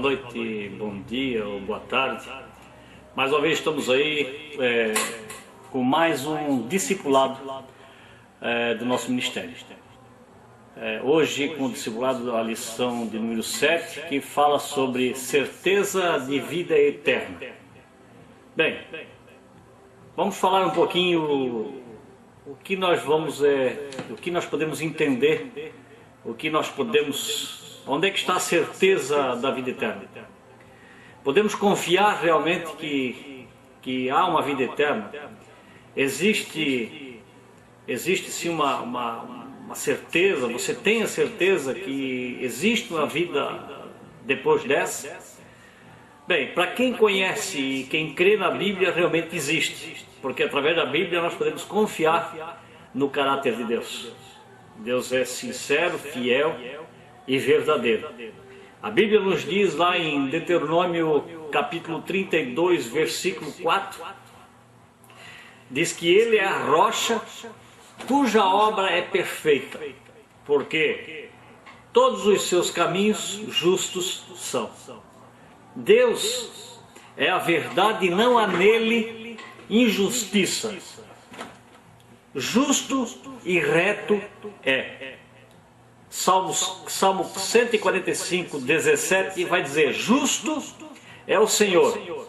noite, bom dia ou boa tarde. Mais uma vez estamos aí com mais um discipulado do nosso ministério. Hoje com o discipulado, a lição de número 7, que fala sobre certeza de vida eterna. Bem, vamos falar um pouquinho o que nós podemos entender, onde é que está a certeza da vida eterna. Podemos confiar realmente que há uma vida eterna? Existe sim uma certeza, você tem a certeza que existe uma vida depois dessa? Bem, para quem conhece e quem crê na Bíblia, realmente existe, porque através da Bíblia nós podemos confiar no caráter de Deus. Deus é sincero, fiel e verdadeiro. A Bíblia nos diz lá em Deuteronômio capítulo 32, versículo 4, diz que Ele é a rocha cuja obra é perfeita, porque todos os seus caminhos justos são. Deus é a verdade e não há nele injustiça. Justo e reto é. Salmo 145, 17 vai dizer: justo é o Senhor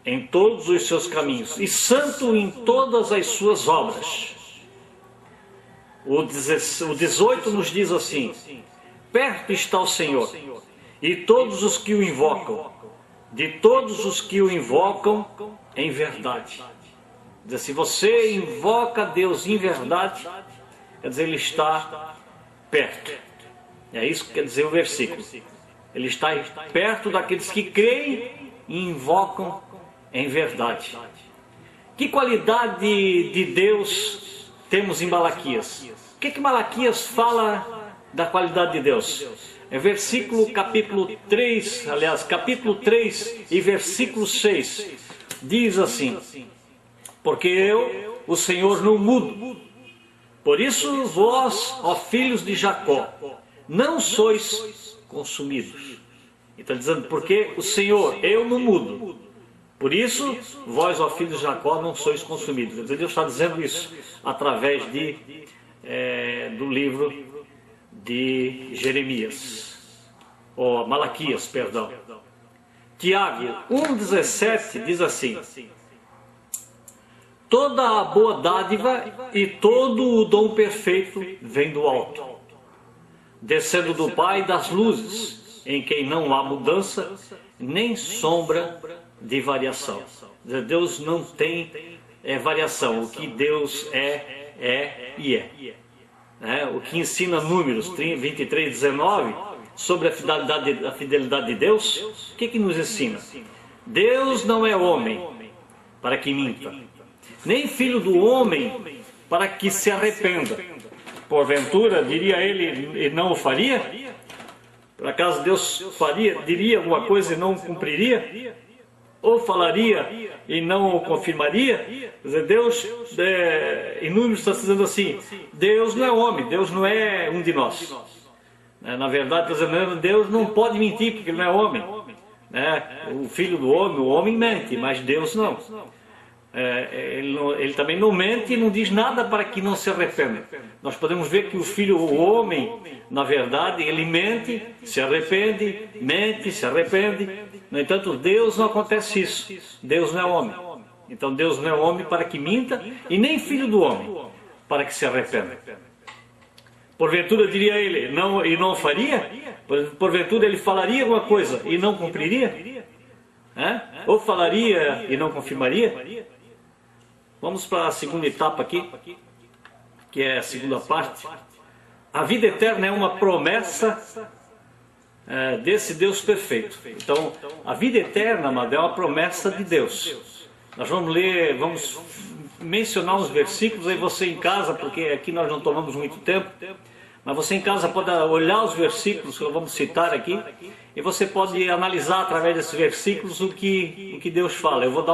em todos os seus caminhos e santo em todas as suas obras. O 18 nos diz assim: perto está o Senhor e todos os que o invocam, de todos os que o invocam em verdade. Diz, se você invoca Deus em verdade, quer dizer, Ele está perto. É isso que quer dizer o versículo. Ele está perto daqueles que creem e invocam em verdade. Que qualidade de Deus temos em Malaquias? O que Malaquias fala da qualidade de Deus? É capítulo 3 e versículo 6. Diz assim: porque eu, o Senhor, não mudo. Por isso vós, ó filhos de Jacó, não sois consumidos. Então dizendo, porque o Senhor, eu não mudo. Por isso vós, ó filhos de Jacó, não sois consumidos. Então Deus está dizendo isso através do livro de Jeremias, ou Malaquias, perdão. Tiago 1,17 diz assim: toda a boa dádiva e todo o dom perfeito vem do alto, descendo do Pai das luzes, em quem não há mudança, nem sombra de variação. Deus não tem variação. O que Deus é e é. O que ensina Números 23, 19, sobre a fidelidade de Deus, o que nos ensina? Deus não é homem para que minta, nem filho do homem para que se arrependa. Porventura, diria ele, e não o faria? Por acaso Deus diria alguma coisa e não cumpriria? Ou falaria e não o confirmaria? Quer dizer, Deus, em Números está dizendo assim: Deus não é homem, Deus não é um de nós. Na verdade, está dizendo, Deus não pode mentir porque Ele não é homem. O filho do homem, o homem mente, mas Deus não. Ele também não mente e não diz nada para que não se arrependa. Nós podemos ver que o homem, na verdade, ele mente, se arrepende, mente, se arrepende. No entanto, Deus não acontece isso. Deus não é homem. Então Deus não é homem para que minta, e nem filho do homem para que se arrependa. Porventura, diria ele, não faria? Porventura ele falaria alguma coisa e não cumpriria? Ou falaria e não confirmaria? Vamos para a segunda etapa aqui, que é a segunda parte. A vida eterna é uma promessa desse Deus perfeito. Então, a vida eterna, amado, é uma promessa de Deus. Nós vamos mencionar uns versículos, aí você em casa, porque aqui nós não tomamos muito tempo, mas você em casa pode olhar os versículos que nós vamos citar aqui, e você pode analisar através desses versículos o que Deus fala. Eu vou dar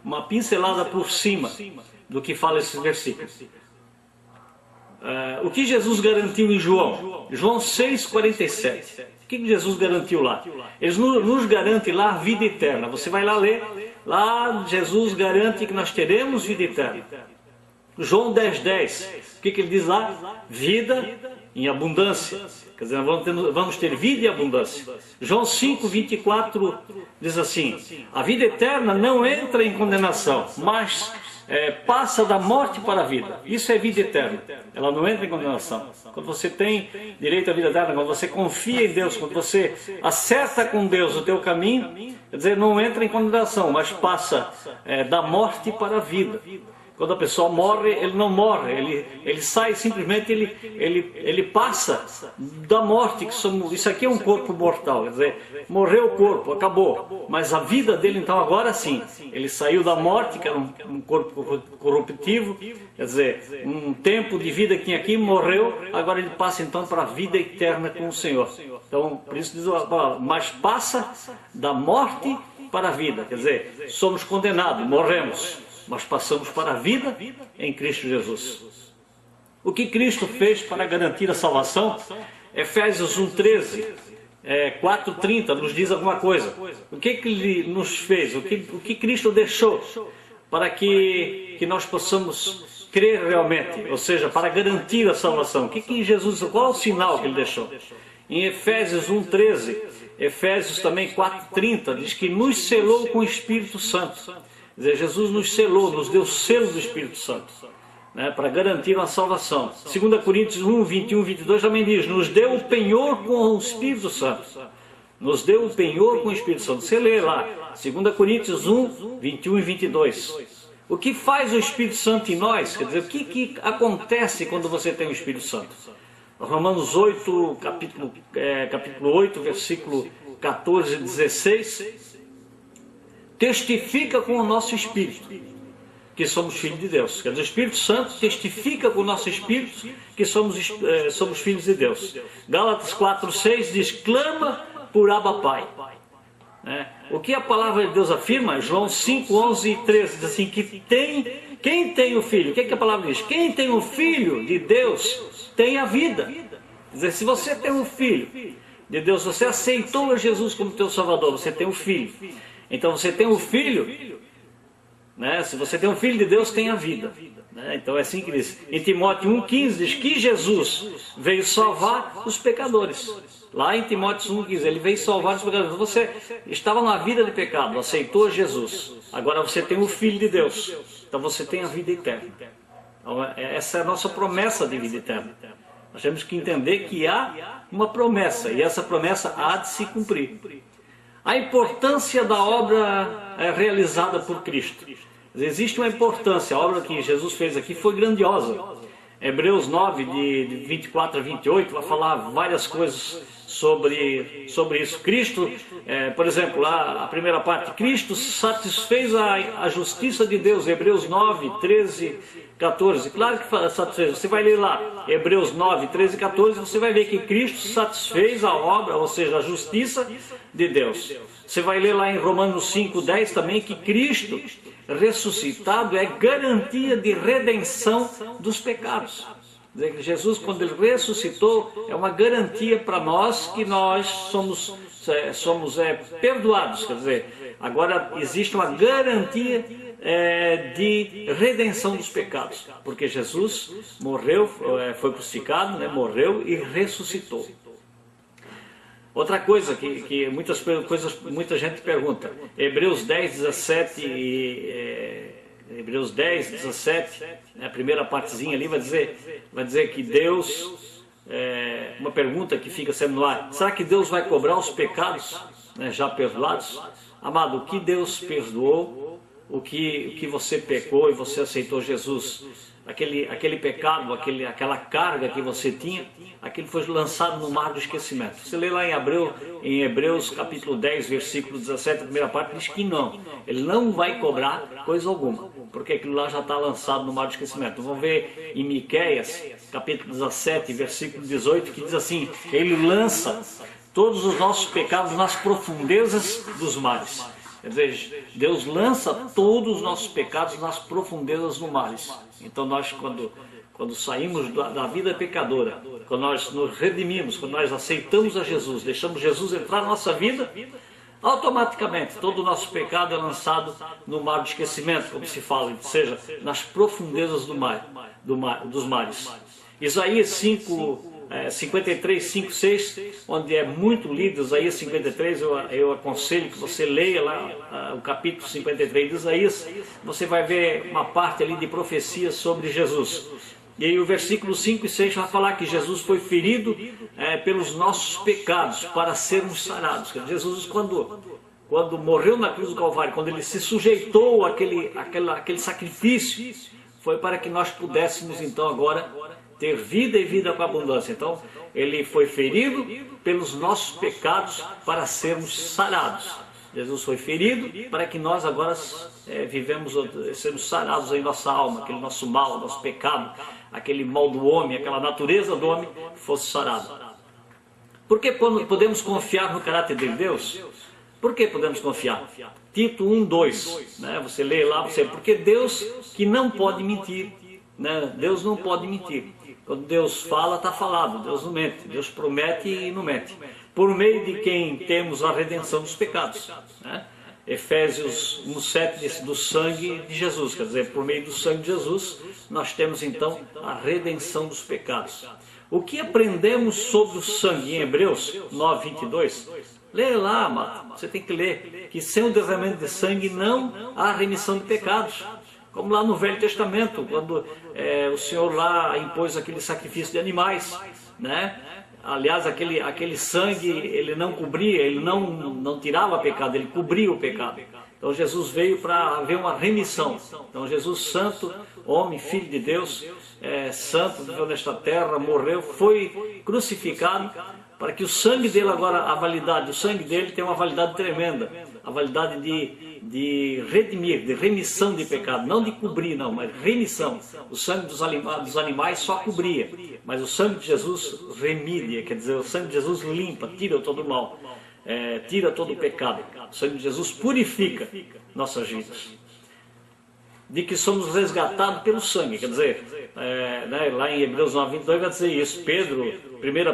uma pincelada por cima do que fala esses versículos. O que Jesus garantiu em João 6,47, que Jesus garantiu lá? Ele nos garante lá a vida eterna. Você vai lá ler, lá Jesus garante que nós teremos vida eterna. João 10:10, o que ele diz lá? Vida em abundância. Quer dizer, vamos ter vida em abundância. João 5:24 diz assim: a vida eterna não entra em condenação, mas passa da morte para a vida. Isso é vida eterna. Ela não entra em condenação. Quando você tem direito à vida eterna, quando você confia em Deus, quando você acerta com Deus o teu caminho, quer dizer, não entra em condenação, mas passa da morte para a vida. Quando a pessoa morre, ele não morre, ele sai simplesmente, ele passa da morte, isso aqui é um corpo mortal, quer dizer, morreu o corpo, acabou, mas a vida dele então agora sim, ele saiu da morte, que era um corpo corruptivo, quer dizer, um tempo de vida que tinha aqui, morreu, agora ele passa então para a vida eterna com o Senhor. Então, por isso diz a palavra, mas passa da morte para a vida, quer dizer, somos condenados, morremos, mas passamos para a vida em Cristo Jesus. O que Cristo fez para garantir a salvação? Efésios 1:13, 4:30 nos diz alguma coisa. O que Ele nos fez? O que Cristo deixou para que nós possamos crer realmente? Ou seja, para garantir a salvação. Qual o sinal que Ele deixou? Em Efésios 1:13, Efésios também 4:30 diz que nos selou com o Espírito Santo. Quer dizer, Jesus nos selou, nos deu o selo do Espírito Santo, né, para garantir a salvação. 2 Coríntios 1:21-22 também diz, nos deu o penhor com o Espírito Santo. Nos deu o penhor com o Espírito Santo. Você lê lá, 2 Coríntios 1:21-22. O que faz o Espírito Santo em nós? Quer dizer, o que acontece quando você tem o Espírito Santo? Romanos 8, capítulo 8, versículo 14 e 16... testifica com o nosso espírito que somos filhos de Deus. Quer dizer, o Espírito Santo testifica com o nosso espírito que somos filhos de Deus. Gálatas 4:6 diz, clama por Abba Pai. O que a palavra de Deus afirma? João 5:11 e 13 diz assim, quem tem o Filho, o que a palavra diz? Quem tem o Filho de Deus tem a vida. Quer dizer, se você tem um Filho de Deus, você aceitou a Jesus como teu Salvador, você tem um Filho. Então você tem um filho, né? Se você tem um filho de Deus, tem a vida, né? Então é assim que diz. Em Timóteo 1:15 diz que Jesus veio salvar os pecadores. Lá em Timóteo 1:15, ele veio salvar os pecadores. Você estava na vida de pecado, aceitou Jesus. Agora você tem o Filho de Deus. Então você tem a vida eterna. Então, essa é a nossa promessa de vida eterna. Nós temos que entender que há uma promessa, e essa promessa há de se cumprir. A importância da obra realizada por Cristo. Existe uma importância, a obra que Jesus fez aqui foi grandiosa. Hebreus 9, de 24 a 28, vai falar várias coisas sobre isso. Cristo, por exemplo, lá a primeira parte, Cristo satisfez a justiça de Deus, Hebreus 9, 13, 14. Claro que satisfez, você vai ler lá, Hebreus 9, 13 e 14, você vai ver que Cristo satisfez a obra, ou seja, a justiça de Deus. Você vai ler lá em Romanos 5, 10 também, que Cristo ressuscitado é garantia de redenção dos pecados. Quer dizer, que Jesus, quando Ele ressuscitou, é uma garantia para nós que nós somos perdoados. Quer dizer, agora existe uma garantia de redenção dos pecados, porque Jesus morreu, foi crucificado, né, morreu e ressuscitou. Outra coisa que muita gente pergunta, Hebreus 10, 17 Hebreus 10, 17, a primeira partezinha ali vai dizer que Deus, uma pergunta que fica sempre no ar, será que Deus vai cobrar os pecados, né, já perdoados? Amado, o que Deus perdoou, o que você pecou e você aceitou Jesus, aquele pecado, aquela carga que você tinha, aquilo foi lançado no mar do esquecimento. Você lê lá em Hebreus capítulo 10, versículo 17, a primeira parte, diz que não, Ele não vai cobrar coisa alguma, porque aquilo lá já está lançado no mar do esquecimento. Vamos ver em Miqueias, capítulo 17, versículo 18, que diz assim, Ele lança todos os nossos pecados nas profundezas dos mares. Quer dizer, Deus lança todos os nossos pecados nas profundezas do mar. Então nós, quando saímos da vida pecadora, quando nós nos redimimos, quando nós aceitamos a Jesus, deixamos Jesus entrar na nossa vida, automaticamente todo o nosso pecado é lançado no mar de esquecimento, como se fala, ou seja, nas profundezas dos mares. Isaías 53, 5, 6, onde é muito lido Isaías 53, eu aconselho que você leia lá o capítulo 53 de Isaías, você vai ver uma parte ali de profecia sobre Jesus. E aí o versículo 5 e 6 vai falar que Jesus foi ferido pelos nossos pecados para sermos sarados. Jesus, quando morreu na cruz do Calvário, quando ele se sujeitou àquele sacrifício, foi para que nós pudéssemos então agora ter vida e vida com abundância. Então, ele foi ferido pelos nossos pecados para sermos sarados. Jesus foi ferido para que nós agora sermos sarados em nossa alma, aquele nosso mal, nosso pecado, aquele mal do homem, aquela natureza do homem fosse sarado. Por que podemos confiar no caráter de Deus? Por que podemos confiar? Tito 1, 2, né? Você lê lá, porque Deus que não pode mentir, né? Deus não pode mentir. Quando Deus fala, está falado, Deus não mente, Deus promete e não mente. Por meio de quem temos a redenção dos pecados, né? Efésios 1,7 diz do sangue de Jesus, quer dizer, por meio do sangue de Jesus, nós temos então a redenção dos pecados. O que aprendemos sobre o sangue em Hebreus 9:22? Lê lá, amado, você tem que ler, que sem o derramamento de sangue não há remissão de pecados. Como lá no Velho Testamento, quando o Senhor lá impôs aquele sacrifício de animais, né? Aliás, aquele sangue, ele não cobria, ele não tirava pecado, ele cobria o pecado. Então Jesus veio para haver uma remissão. Então Jesus santo, homem, filho de Deus, santo, viveu nesta terra, morreu, foi crucificado, para que o sangue dele agora, o sangue dele tem uma validade tremenda, a validade de redimir, de remissão de pecado, não de cobrir não, mas remissão. O sangue dos animais só cobria, mas o sangue de Jesus remide, quer dizer, o sangue de Jesus limpa, tira todo o mal, tira todo o pecado. O sangue de Jesus purifica nossas vidas. De que somos resgatados pelo sangue, quer dizer, lá em Hebreus 9:22 vai dizer isso, 1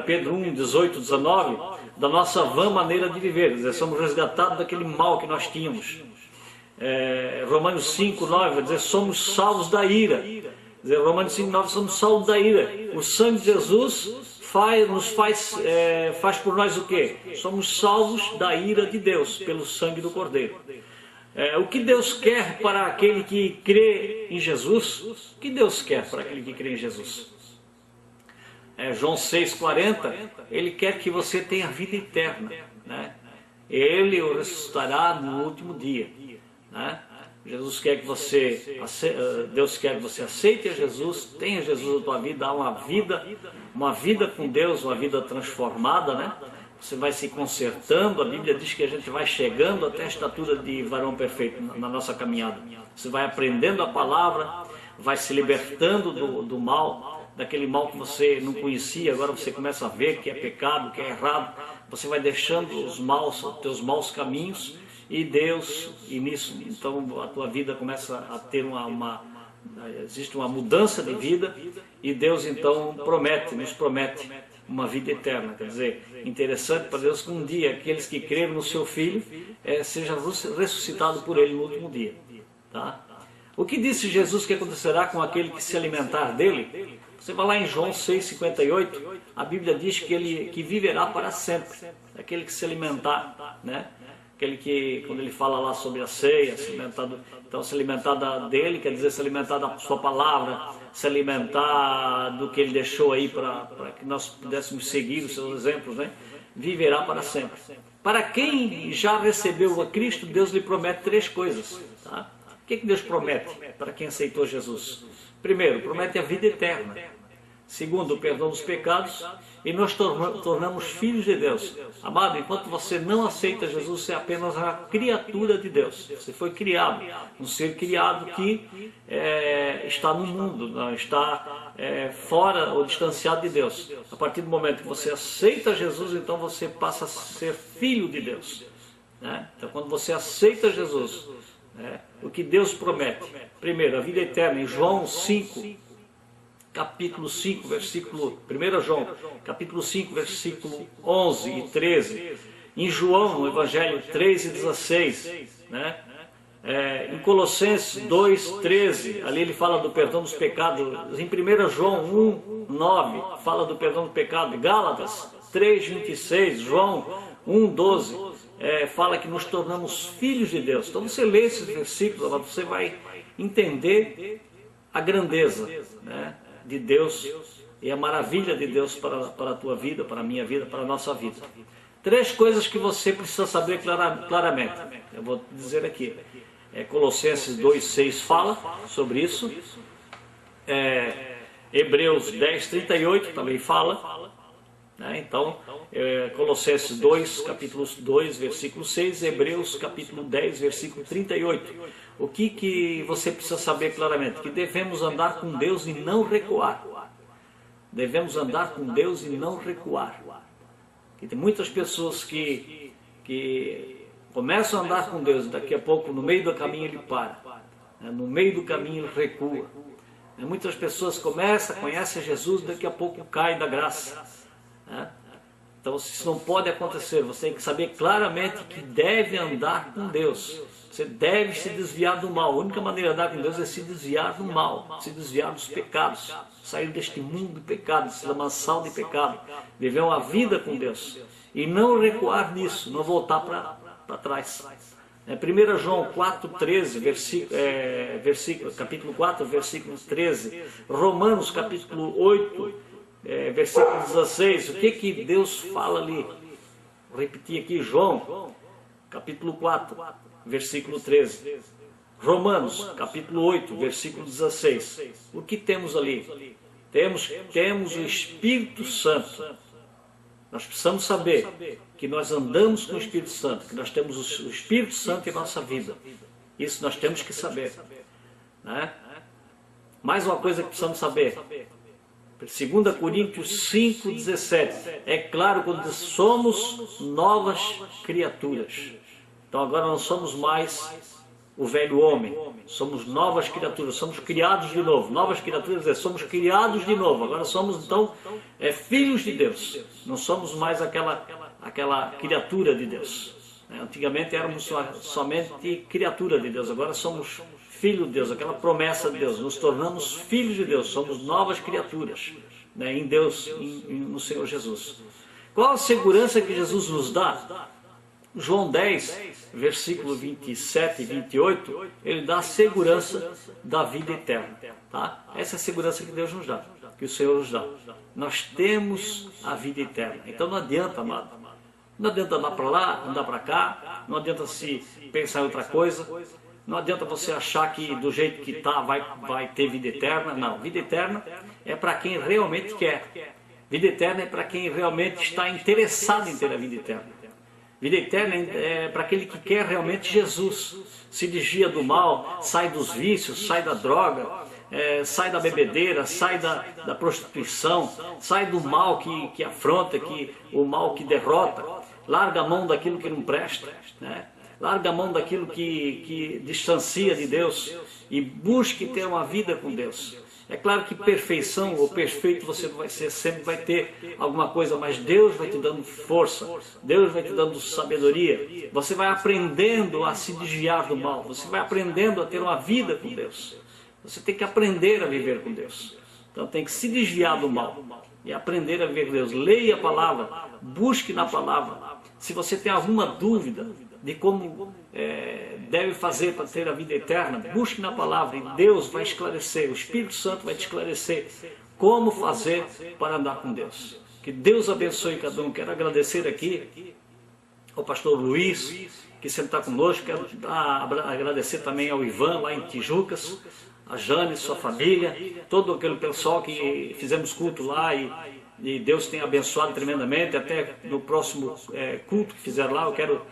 Pedro 1, 18, 19, da nossa vã maneira de viver, quer dizer, somos resgatados daquele mal que nós tínhamos. Romanos 5, 9 vai dizer, somos salvos da ira, quer dizer, Romanos 5, 9, somos salvos da ira. O sangue de Jesus faz por nós o quê? Somos salvos da ira de Deus, pelo sangue do Cordeiro. O que Deus quer para aquele que crê em Jesus? O que Deus quer para aquele que crê em Jesus? João 6,40, Ele quer que você tenha vida eterna, né? Ele o ressuscitará no último dia, né? Deus quer que você aceite a Jesus, tenha Jesus na tua vida, dá uma vida com Deus, uma vida transformada, né? Você vai se consertando, a Bíblia diz que a gente vai chegando até a estatura de varão perfeito na nossa caminhada. Você vai aprendendo a palavra, vai se libertando do mal, daquele mal que você não conhecia, agora você começa a ver que é pecado, que é errado. Você vai deixando os teus maus caminhos e nisso, então a tua vida começa a ter existe uma mudança de vida e Deus então nos promete uma vida eterna. Quer dizer, interessante para Deus que um dia aqueles que creram no seu Filho sejam ressuscitados por Ele no último dia. Tá? O que disse Jesus que acontecerá com aquele que se alimentar dele? Você vai lá em João 6,58, a Bíblia diz que viverá para sempre, aquele que se alimentar, né? Aquele que, quando ele fala lá sobre a ceia, então se alimentar dele, quer dizer se alimentar da sua palavra, se alimentar do que ele deixou aí para que nós pudéssemos seguir os seus exemplos, né? Viverá para sempre. Para quem já recebeu a Cristo, Deus lhe promete 3 coisas. Tá? O que Deus promete para quem aceitou Jesus? Primeiro, promete a vida eterna. Segundo, o perdão dos pecados. E nós tornamos filhos de Deus. Amado, enquanto você não aceita Jesus, você é apenas uma criatura de Deus. Você foi criado, um ser criado que está no mundo, não está fora ou distanciado de Deus. A partir do momento que você aceita Jesus, então você passa a ser filho de Deus. né? Então, quando você aceita Jesus, né, o que Deus promete, primeiro, a vida eterna, em João 5, capítulo 5, versículo, 1 João, capítulo 5, versículo 11 e 13, em João, no Evangelho 3 e 16, né? Em Colossenses 2, 13, ali ele fala do perdão dos pecados. Em 1 João 1, 9, fala do perdão do pecado. Gálatas 3, 26, João 1, 12, fala que nos tornamos filhos de Deus. Então você lê esses versículos, você vai entender a grandeza, né, de Deus e a maravilha de Deus para a tua vida, para a minha vida, para a nossa vida. 3 coisas que você precisa saber claramente. Eu vou dizer aqui. Colossenses 2, 6 fala sobre isso. Hebreus 10, 38 também fala. Né? Então, Colossenses 2, capítulo 2, versículo 6, Hebreus capítulo 10, versículo 38. O que você precisa saber claramente? Que devemos andar com Deus e não recuar. Devemos andar com Deus e não recuar. Que tem muitas pessoas que começam a andar com Deus, daqui a pouco no meio do caminho ele para, né? No meio do caminho ele recua. Muitas pessoas conhecem Jesus, daqui a pouco cai da graça, né? Então isso não pode acontecer. Você tem que saber claramente que deve andar com Deus. Você deve se desviar do mal. A única maneira de andar com Deus é se desviar do mal, se desviar dos pecados, sair deste mundo de pecado, desse lamaçal de pecado, viver uma vida com Deus e não recuar nisso, não voltar para trás. 1 João 4, 13, capítulo 4, versículo 13, Romanos capítulo 8, versículo 16, o que Deus fala ali? Vou repetir aqui, João, capítulo 4, versículo 13, Romanos, capítulo 8, versículo 16, o que temos ali? Temos o Espírito Santo. Nós precisamos saber que nós andamos com o Espírito Santo, que nós temos o Espírito Santo em nossa vida. Isso nós temos que saber, né? Mais uma coisa que precisamos saber. 2 Coríntios 5, 17. É claro, quando somos novas criaturas. Então agora não somos mais o velho homem, somos novas criaturas, somos criados de novo. Novas criaturas, somos criados de novo. Agora somos então filhos de Deus. Não somos mais aquela criatura de Deus. Antigamente éramos somente criatura de Deus, agora somos filho de Deus, aquela promessa de Deus. Nos tornamos filhos de Deus, somos novas criaturas, né, em Deus, no Senhor Jesus. Qual a segurança que Jesus nos dá? João 10, versículo 27 e 28, ele dá a segurança da vida eterna. Tá? Essa é a segurança que Deus nos dá, que o Senhor nos dá. Nós temos a vida eterna. Então não adianta, amado. Não adianta andar para lá, andar para cá, não adianta se pensar em outra coisa, não adianta você achar que do jeito que está vai ter vida eterna. Não, vida eterna é para quem realmente quer. Vida eterna é para quem realmente está interessado em ter a vida eterna. Vida eterna é para aquele que quer realmente Jesus, se desvia do mal, sai dos vícios, sai da droga, sai da bebedeira, sai da prostituição, sai do mal que afronta, o mal que derrota, larga a mão daquilo que não presta, né? Larga a mão daquilo que distancia de Deus e busque ter uma vida com Deus. É claro que perfeição ou perfeito você não vai ser, sempre vai ter alguma coisa, mas Deus vai te dando força, Deus vai te dando sabedoria, você vai aprendendo a se desviar do mal, você vai aprendendo a ter uma vida com Deus. Você tem que aprender a viver com Deus. Então tem que se desviar do mal e aprender a viver com Deus. Leia a palavra, busque na palavra. Se você tem alguma dúvida de como deve fazer para ter a vida eterna, busque na palavra e Deus vai esclarecer, o Espírito Santo vai te esclarecer como fazer para andar com Deus. Que Deus abençoe cada um. Quero agradecer aqui ao pastor Luiz, que sempre está conosco. Quero agradecer também ao Ivan, lá em Tijucas, a Jane, sua família, todo aquele pessoal que fizemos culto lá e Deus tem abençoado tremendamente. Até no próximo culto que fizer lá, eu quero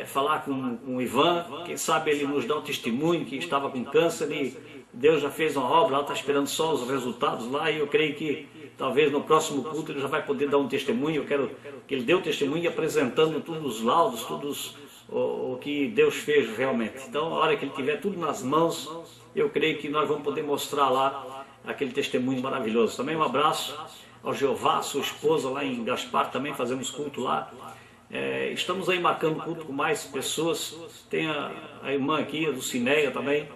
falar com o Ivan, quem sabe ele nos dá um testemunho que estava com câncer e Deus já fez uma obra, ela está esperando só os resultados lá, e eu creio que talvez no próximo culto ele já vai poder dar um testemunho. Eu quero que ele dê o testemunho apresentando todos os laudos, todos o que Deus fez realmente. Então, a hora que ele tiver tudo nas mãos, eu creio que nós vamos poder mostrar lá aquele testemunho maravilhoso. Também um abraço ao Jeová, sua esposa lá em Gaspar, também fazemos culto lá. Estamos aí marcando culto com mais pessoas. Tem a irmã aqui, a Dulcineia também,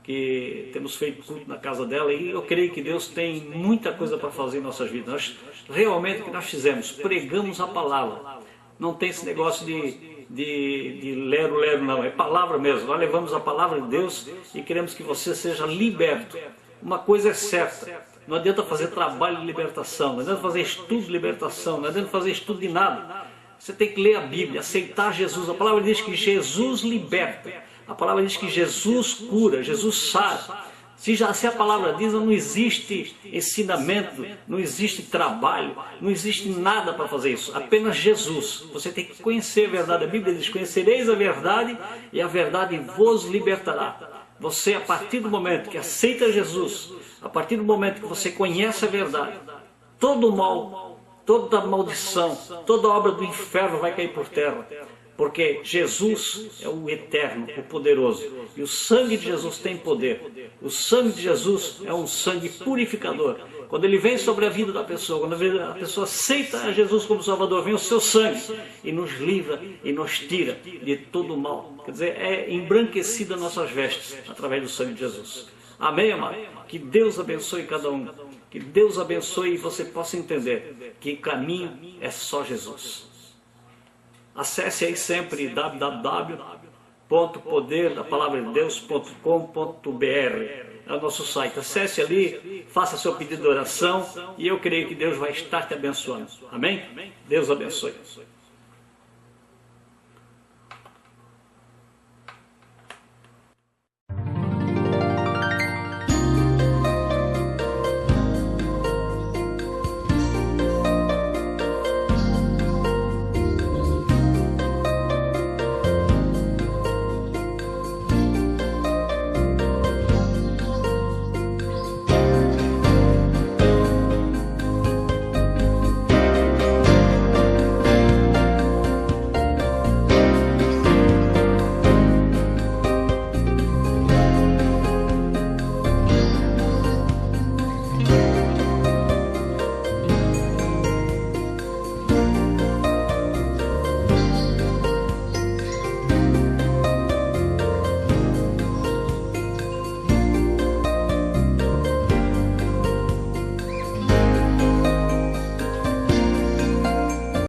que temos feito culto na casa dela, e eu creio que Deus tem muita coisa para fazer em nossas vidas. Realmente o que nós fizemos, pregamos a palavra. Não tem esse negócio de lero, não, é palavra mesmo. Nós levamos a palavra de Deus e queremos que você seja liberto. Uma coisa é certa, não adianta fazer trabalho de libertação, não adianta fazer estudo de libertação, não adianta fazer estudo de nada. Você tem que ler a Bíblia, aceitar Jesus. A palavra diz que Jesus liberta, a palavra diz que Jesus cura, Jesus sara. Se a palavra diz, não existe ensinamento, não existe trabalho, não existe nada para fazer isso, apenas Jesus. Você tem que conhecer a verdade. A Bíblia diz: conhecereis a verdade e a verdade vos libertará. Você, a partir do momento que aceita Jesus, a partir do momento que você conhece a verdade, todo mal, toda maldição, toda obra do inferno vai cair por terra. Porque Jesus é o eterno, o poderoso. E o sangue de Jesus tem poder. O sangue de Jesus é um sangue purificador. Quando ele vem sobre a vida da pessoa, quando a pessoa aceita a Jesus como Salvador, vem o seu sangue e nos livra e nos tira de todo o mal. Quer dizer, é embranquecida nossas vestes através do sangue de Jesus. Amém, amado? Que Deus abençoe cada um. Que Deus abençoe e você possa entender que o caminho é só Jesus. Acesse aí sempre www.poderdapalavradedeus.com.br. É o nosso site. Acesse ali, faça seu pedido de oração e eu creio que Deus vai estar te abençoando. Amém? Deus abençoe.